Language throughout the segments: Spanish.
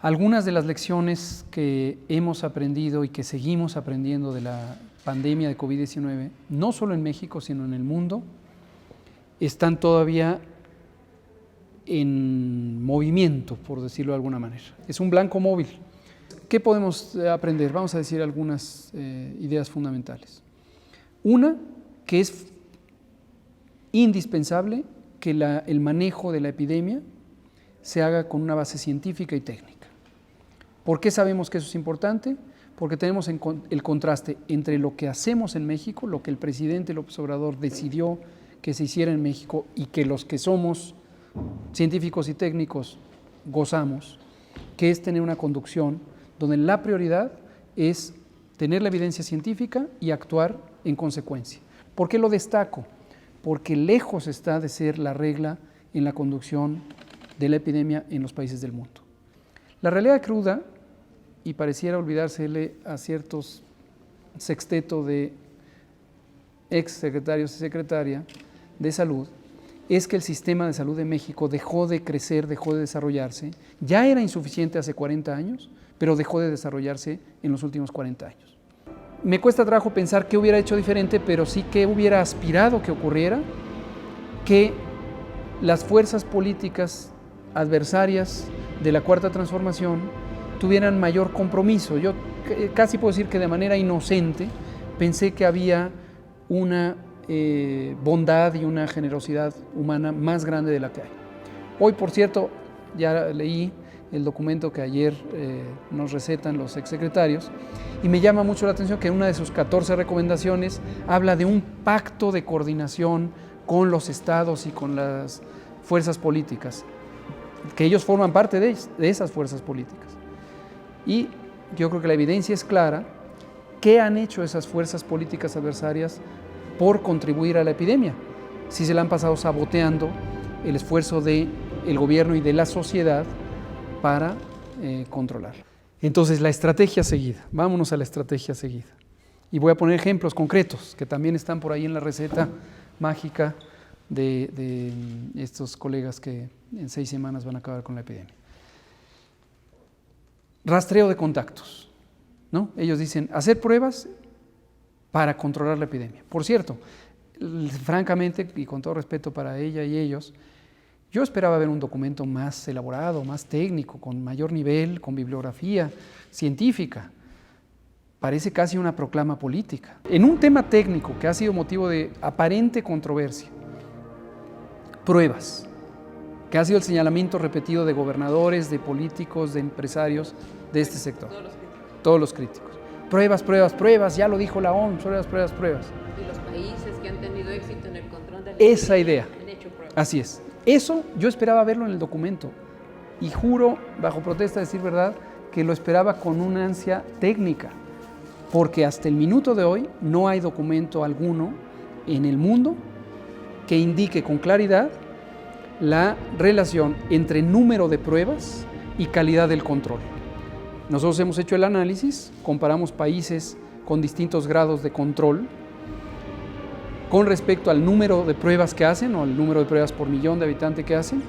Algunas de las lecciones que hemos aprendido y que seguimos aprendiendo de la pandemia de COVID-19, no solo en México, sino en el mundo, están todavía en movimiento, por decirlo de alguna manera. Es un blanco móvil. ¿Qué podemos aprender? Vamos a decir algunas ideas fundamentales. Una, que es indispensable que el manejo de la epidemia se haga con una base científica y técnica. ¿Por qué sabemos que eso es importante? Porque tenemos el contraste entre lo que hacemos en México, lo que el presidente López Obrador decidió que se hiciera en México y que los que somos científicos y técnicos gozamos, que es tener una conducción donde la prioridad es tener la evidencia científica y actuar en consecuencia. ¿Por qué lo destaco? Porque lejos está de ser la regla en la conducción de la epidemia en los países del mundo. La realidad cruda, y pareciera olvidársele a ciertos sexteto de ex secretarios y secretaria de salud, es que el sistema de salud de México dejó de crecer, dejó de desarrollarse. Ya era insuficiente hace 40 años, pero dejó de desarrollarse en los últimos 40 años. Me cuesta trabajo pensar qué hubiera hecho diferente, pero sí que hubiera aspirado que ocurriera, que las fuerzas políticas adversarias de la Cuarta Transformación tuvieran mayor compromiso. Yo casi puedo decir que de manera inocente pensé que había una bondad y una generosidad humana más grande de la que hay. Hoy, por cierto, ya leí el documento que ayer nos recetan los exsecretarios y me llama mucho la atención que en una de sus 14 recomendaciones habla de un pacto de coordinación con los estados y con las fuerzas políticas, que ellos forman parte de esas fuerzas políticas. Y yo creo que la evidencia es clara. ¿Qué han hecho esas fuerzas políticas adversarias por contribuir a la epidemia? Si se la han pasado saboteando el esfuerzo del gobierno y de la sociedad para controlarla. Entonces, la estrategia seguida. Vámonos a la estrategia seguida. Y voy a poner ejemplos concretos que también están por ahí en la receta mágica de estos colegas que en 6 semanas van a acabar con la epidemia. Rastreo de contactos, ¿no? Ellos dicen hacer pruebas para controlar la epidemia. Por cierto, francamente y con todo respeto para ella y ellos, yo esperaba ver un documento más elaborado, más técnico, con mayor nivel, con bibliografía científica. Parece casi una proclama política. En un tema técnico que ha sido motivo de aparente controversia, pruebas, que ha sido el señalamiento repetido de gobernadores, de políticos, de empresarios de este sector. Todos los críticos. Pruebas, pruebas, pruebas, ya lo dijo la OMS, pruebas, pruebas, pruebas. Y los países que han tenido éxito en el control de la esa idea. Han hecho pruebas. Así es. Eso yo esperaba verlo en el documento y juro, bajo protesta de decir verdad, que lo esperaba con una ansia técnica, porque hasta el minuto de hoy no hay documento alguno en el mundo que indique con claridad la relación entre número de pruebas y calidad del control. Nosotros hemos hecho el análisis, comparamos países con distintos grados de control con respecto al número de pruebas que hacen o el número de pruebas por millón de habitantes que hacen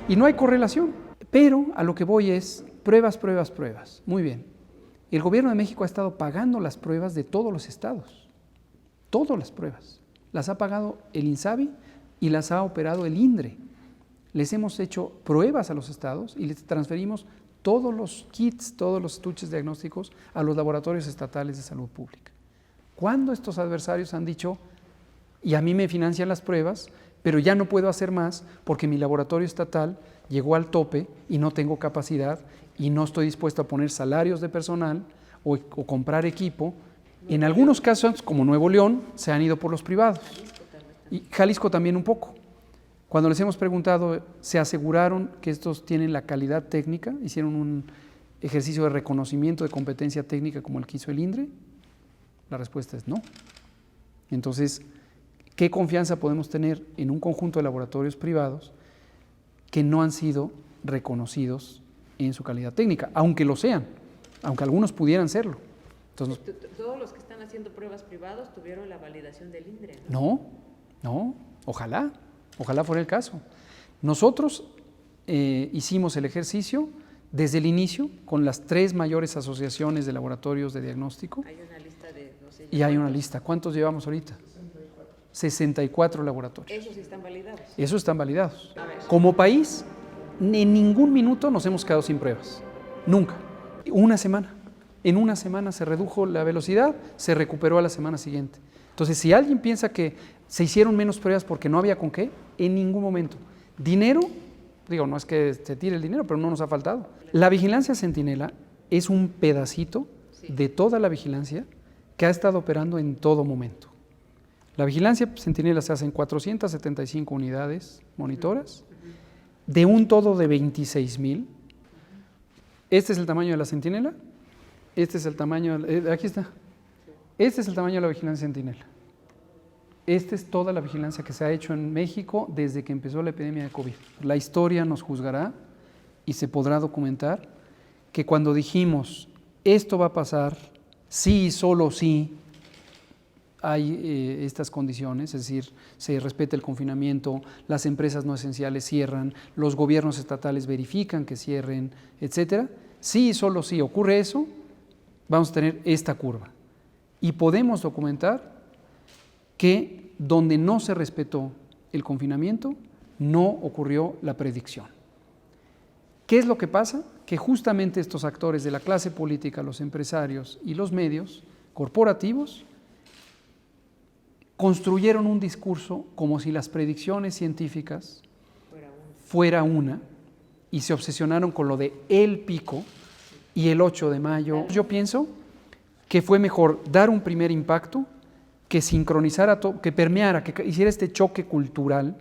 y no hay correlación. Pero a lo que voy es pruebas, pruebas, pruebas. Muy bien. El gobierno de México ha estado pagando las pruebas de todos los estados. Todas las pruebas. Las ha pagado el INSABI y las ha operado el INDRE. Les hemos hecho pruebas a los estados y les transferimos todos los kits, todos los estuches diagnósticos a los laboratorios estatales de salud pública. ¿Cuándo estos adversarios han dicho, y a mí me financian las pruebas, pero ya no puedo hacer más porque mi laboratorio estatal llegó al tope y no tengo capacidad y no estoy dispuesto a poner salarios de personal o comprar equipo? En algunos casos, como Nuevo León, se han ido por los privados. Y Jalisco también un poco. Cuando les hemos preguntado, ¿se aseguraron que estos tienen la calidad técnica? ¿Hicieron un ejercicio de reconocimiento de competencia técnica como el que hizo el INDRE? La respuesta es no. Entonces, ¿qué confianza podemos tener en un conjunto de laboratorios privados que no han sido reconocidos en su calidad técnica? Aunque lo sean, aunque algunos pudieran serlo. Entonces, todos los que están haciendo pruebas privados tuvieron la validación del INDRE, ¿no? No, ojalá fuera el caso. Nosotros hicimos el ejercicio desde el inicio con las 3 mayores asociaciones de laboratorios de diagnóstico. Hay una lista de, no sé, Y hay una lista. ¿Cuántos llevamos ahorita? 64 laboratorios. esos sí están validados. Esos están validados. A ver. Como país, en ningún minuto nos hemos quedado sin pruebas. Nunca. Una semana. En una semana se redujo la velocidad, se recuperó a la semana siguiente. Entonces, si alguien piensa que se hicieron menos pruebas porque no había con qué, en ningún momento. Dinero, digo, no es que se tire el dinero, pero no nos ha faltado. La vigilancia centinela es un pedacito de toda la vigilancia que ha estado operando en todo momento. La vigilancia centinela se hace en 475 unidades monitoras, de un todo de 26,000. Este es el tamaño de la centinela, este es el tamaño, aquí está, este es el tamaño de la vigilancia centinela. Esta es toda la vigilancia que se ha hecho en México desde que empezó la epidemia de COVID. La historia nos juzgará y se podrá documentar que cuando dijimos esto va a pasar, sí y solo sí hay estas condiciones, es decir, se respeta el confinamiento, las empresas no esenciales cierran, los gobiernos estatales verifican que cierren, etcétera. Sí y solo sí ocurre eso, vamos a tener esta curva. Y podemos documentar que donde no se respetó el confinamiento, no ocurrió la predicción. ¿Qué es lo que pasa? Que justamente estos actores de la clase política, los empresarios y los medios corporativos, construyeron un discurso como si las predicciones científicas fuera una y se obsesionaron con lo de el pico y el 8 de mayo. Yo pienso que fue mejor dar un primer impacto, que sincronizara, que permeara, que hiciera este choque cultural,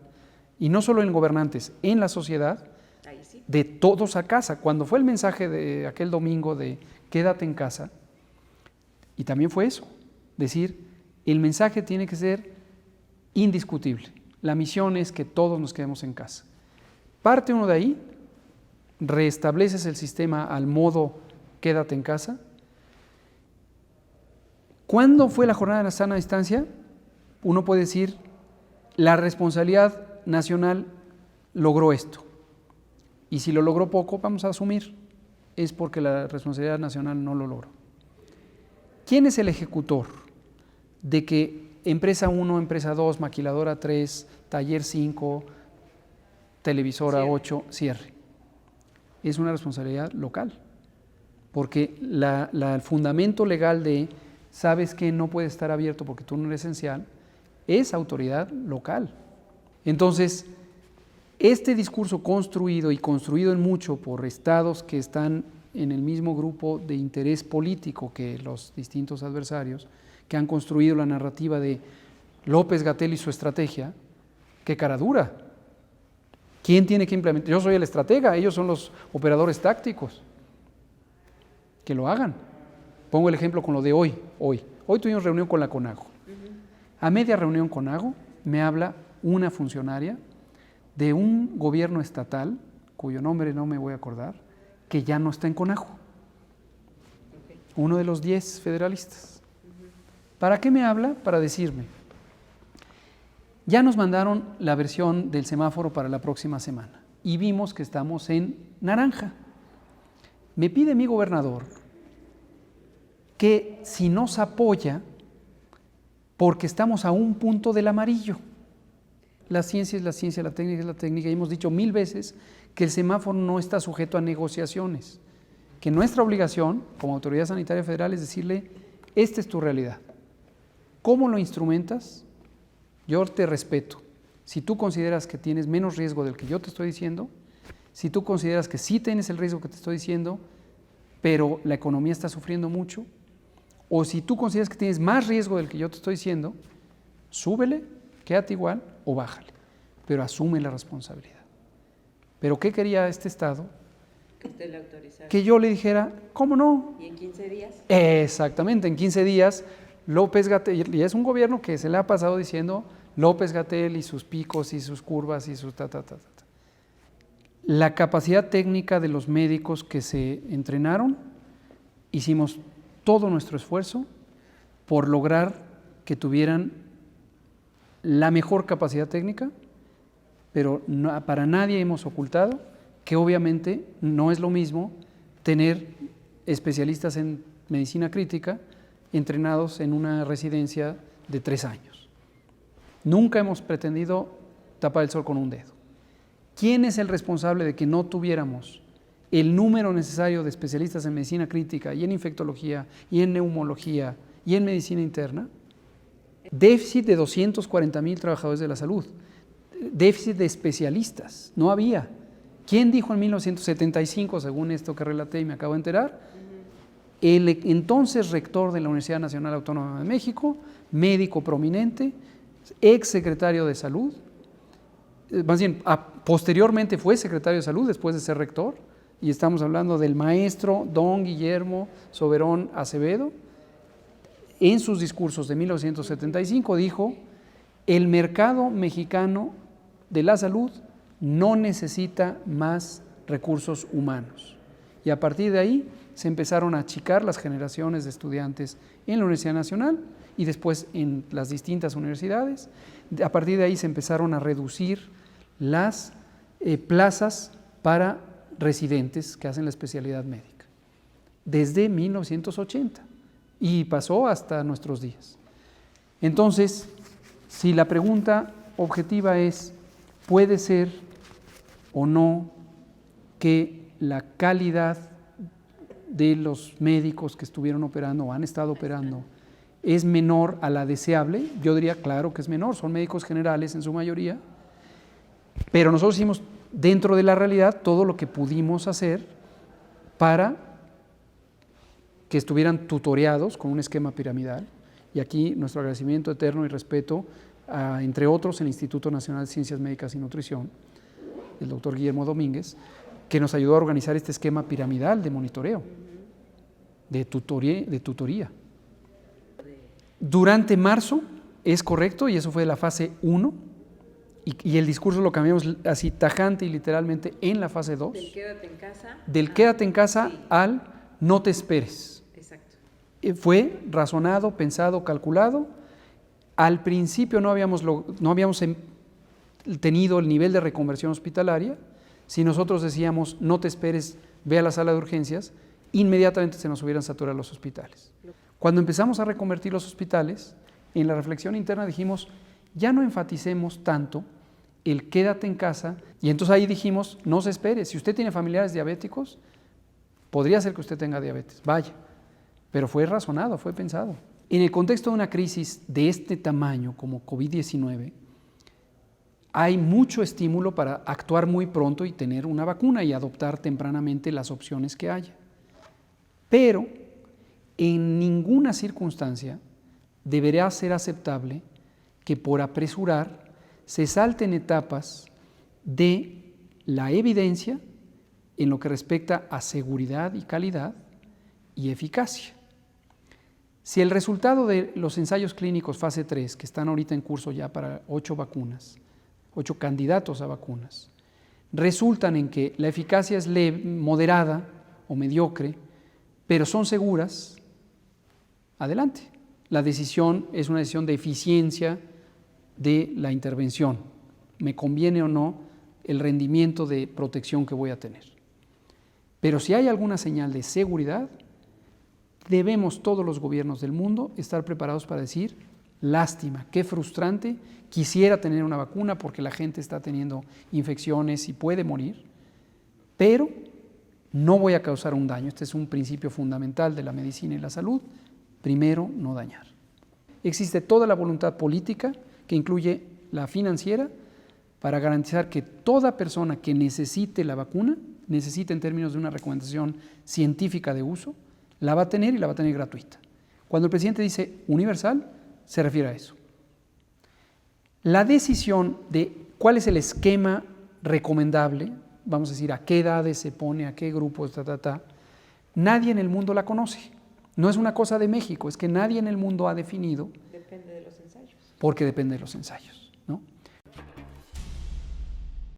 y no solo en gobernantes, en la sociedad, de todos a casa. Cuando fue el mensaje de aquel domingo de quédate en casa, y también fue eso, decir, el mensaje tiene que ser indiscutible. La misión es que todos nos quedemos en casa. Parte uno de ahí, restableces el sistema al modo quédate en casa. ¿Cuándo fue la jornada de la sana distancia? Uno puede decir, la responsabilidad nacional logró esto. Y si lo logró poco, vamos a asumir, es porque la responsabilidad nacional no lo logró. ¿Quién es el ejecutor de que empresa 1, empresa 2, maquiladora 3, taller 5, televisora 8 cierre? Es una responsabilidad local, porque el fundamento legal de sabes que no puede estar abierto porque tú no eres esencial, es autoridad local. Entonces, este discurso construido y construido en mucho por estados que están en el mismo grupo de interés político que los distintos adversarios, que han construido la narrativa de López-Gatell y su estrategia, qué cara dura. ¿Quién tiene que implementar? Yo soy el estratega, ellos son los operadores tácticos. Que lo hagan. Pongo el ejemplo con lo de hoy. Hoy tuvimos reunión con la CONAGO. A media reunión con CONAGO me habla una funcionaria de un gobierno estatal, cuyo nombre no me voy a acordar, que ya no está en CONAGO. Uno de los 10 federalistas. ¿Para qué me habla? Para decirme, ya nos mandaron la versión del semáforo para la próxima semana y vimos que estamos en naranja. Me pide mi gobernador que si nos apoya, porque estamos a un punto del amarillo. La ciencia es la ciencia, la técnica es la técnica, y hemos dicho 1000 veces que el semáforo no está sujeto a negociaciones, que nuestra obligación como Autoridad Sanitaria Federal es decirle, esta es tu realidad. ¿Cómo lo instrumentas? Yo te respeto. Si tú consideras que tienes menos riesgo del que yo te estoy diciendo, si tú consideras que sí tienes el riesgo que te estoy diciendo, pero la economía está sufriendo mucho, o si tú consideras que tienes más riesgo del que yo te estoy diciendo, súbele, quédate igual o bájale, pero asume la responsabilidad. ¿Pero qué quería este Estado? Que usted le autorizara. Que yo le dijera, ¿cómo no? ¿Y en 15 días? Exactamente, en 15 días López-Gatell, y es un gobierno que se le ha pasado diciendo López-Gatell y sus picos y sus curvas y sus La capacidad técnica de los médicos que se entrenaron, hicimos todo nuestro esfuerzo por lograr que tuvieran la mejor capacidad técnica, pero para nadie hemos ocultado que obviamente no es lo mismo tener especialistas en medicina crítica entrenados en una residencia de 3 años. Nunca hemos pretendido tapar el sol con un dedo. ¿Quién es el responsable de que no tuviéramos el número necesario de especialistas en medicina crítica y en infectología y en neumología y en medicina interna? Déficit de 240,000 trabajadores de la salud, déficit de especialistas, no había. ¿Quién dijo en 1975, según esto que relaté y me acabo de enterar? El entonces rector de la Universidad Nacional Autónoma de México, médico prominente, ex secretario de salud, más bien posteriormente fue secretario de salud después de ser rector, y estamos hablando del maestro don Guillermo Soberón Acevedo. En sus discursos de 1975 dijo: el mercado mexicano de la salud no necesita más recursos humanos. Y a partir de ahí se empezaron a achicar las generaciones de estudiantes en la Universidad Nacional y después en las distintas universidades. A partir de ahí se empezaron a reducir las plazas para residentes que hacen la especialidad médica, desde 1980, y pasó hasta nuestros días. Entonces, si la pregunta objetiva es, ¿puede ser o no que la calidad de los médicos que estuvieron operando o han estado operando es menor a la deseable? Yo diría, claro que es menor, son médicos generales en su mayoría, pero nosotros hicimos dentro de la realidad todo lo que pudimos hacer para que estuvieran tutoreados con un esquema piramidal, y aquí nuestro agradecimiento eterno y respeto a, entre otros, el Instituto Nacional de Ciencias Médicas y Nutrición, el doctor Guillermo Domínguez, que nos ayudó a organizar este esquema piramidal de monitoreo, de tutoría. Durante marzo, es correcto, y eso fue la fase 1, y el discurso lo cambiamos así tajante y literalmente en la fase 2. Del quédate en casa. Del quédate en casa, sí, al no te esperes. Exacto. Fue razonado, pensado, calculado. Al principio no habíamos tenido el nivel de reconversión hospitalaria. Si nosotros decíamos no te esperes, ve a la sala de urgencias, inmediatamente se nos hubieran saturado los hospitales. Cuando empezamos a reconvertir los hospitales, en la reflexión interna dijimos, ya no enfaticemos tanto el quédate en casa, y entonces ahí dijimos, no se espere, si usted tiene familiares diabéticos, podría ser que usted tenga diabetes, vaya, pero fue razonado, fue pensado. En el contexto de una crisis de este tamaño como COVID-19, hay mucho estímulo para actuar muy pronto y tener una vacuna y adoptar tempranamente las opciones que haya. Pero en ninguna circunstancia deberá ser aceptable que por apresurar se salten etapas de la evidencia en lo que respecta a seguridad y calidad y eficacia. Si el resultado de los ensayos clínicos fase 3, que están ahorita en curso ya para 8 vacunas, 8 candidatos a vacunas, resultan en que la eficacia es moderada o mediocre, pero son seguras, adelante. La decisión es una decisión de eficiencia de la intervención. ¿Me conviene o no el rendimiento de protección que voy a tener? Pero si hay alguna señal de seguridad, debemos todos los gobiernos del mundo estar preparados para decir, lástima, qué frustrante, quisiera tener una vacuna porque la gente está teniendo infecciones y puede morir, pero no voy a causar un daño. Este es un principio fundamental de la medicina y la salud. Primero, no dañar. Existe toda la voluntad política, que incluye la financiera, para garantizar que toda persona que necesite la vacuna, necesite en términos de una recomendación científica de uso, la va a tener y la va a tener gratuita. Cuando el presidente dice universal, se refiere a eso. La decisión de cuál es el esquema recomendable, vamos a decir, a qué edades se pone, a qué grupos, nadie en el mundo la conoce. No es una cosa de México, es que nadie en el mundo ha definido. Depende de los ensayos. Porque depende de los ensayos.